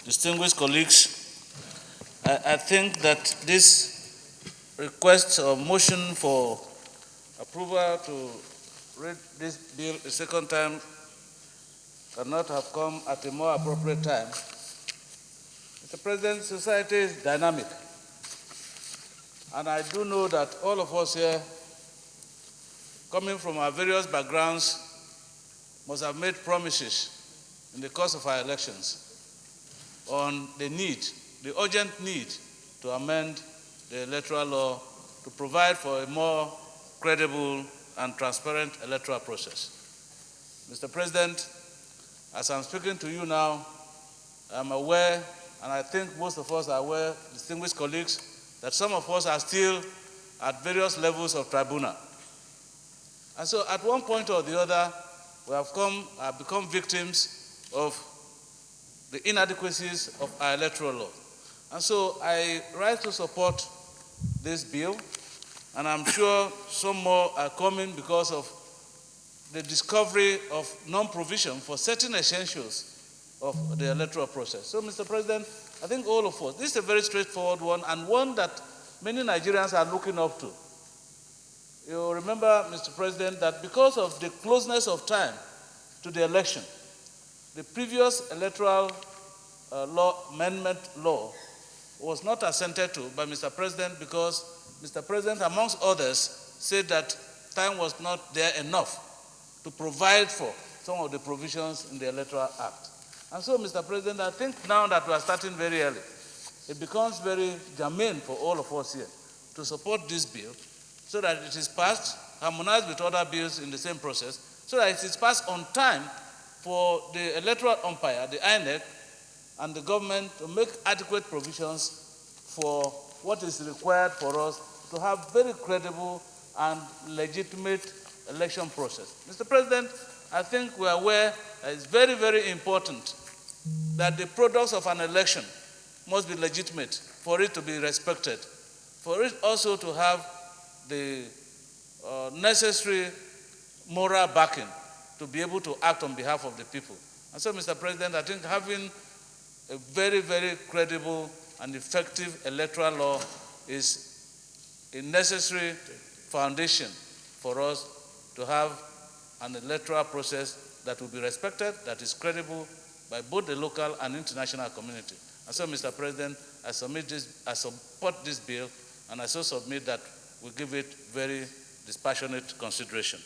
distinguished colleagues, I think that this request or motion for approval to read this bill a second time cannot have come at a more appropriate time. Mr. President, society is dynamic, and I do know that all of us here, coming from our various backgrounds, must have made promises in the course of our elections on the need, the urgent need to amend the electoral law to provide for a more credible and transparent electoral process. Mr. President, as I'm speaking to you now, I'm aware, and I think most of us are aware, distinguished colleagues, that some of us are still at various levels of tribunal. And so at one point or the other, we have become victims of the inadequacies of our electoral law. And so I rise to support this bill, and I'm sure some more are coming because of the discovery of non-provision for certain essentials of the electoral process. So, Mr. President, I think all of us, this is a very straightforward one, and one that many Nigerians are looking up to. You remember, Mr. President, that because of the closeness of time to the election, the previous electoral amendment law was not assented to by Mr. President because Mr. President, amongst others, said that time was not there enough to provide for some of the provisions in the Electoral Act. And so, Mr. President, I think now that we are starting very early, it becomes very germane for all of us here to support this bill so that it is passed, harmonized with other bills in the same process, so that it is passed on time for the electoral umpire, the INEC, and the government to make adequate provisions for what is required for us to have very credible and legitimate election process. Mr. President, I think we are aware that it's very, very important that the products of an election must be legitimate for it to be respected, for it also to have the necessary moral backing to be able to act on behalf of the people. And so, Mr. President, I think having a very, very credible and effective electoral law is a necessary foundation for us to have an electoral process that will be respected, that is credible by both the local and international community. And so, Mr. President, I support this bill, and I so submit that we give it very dispassionate consideration.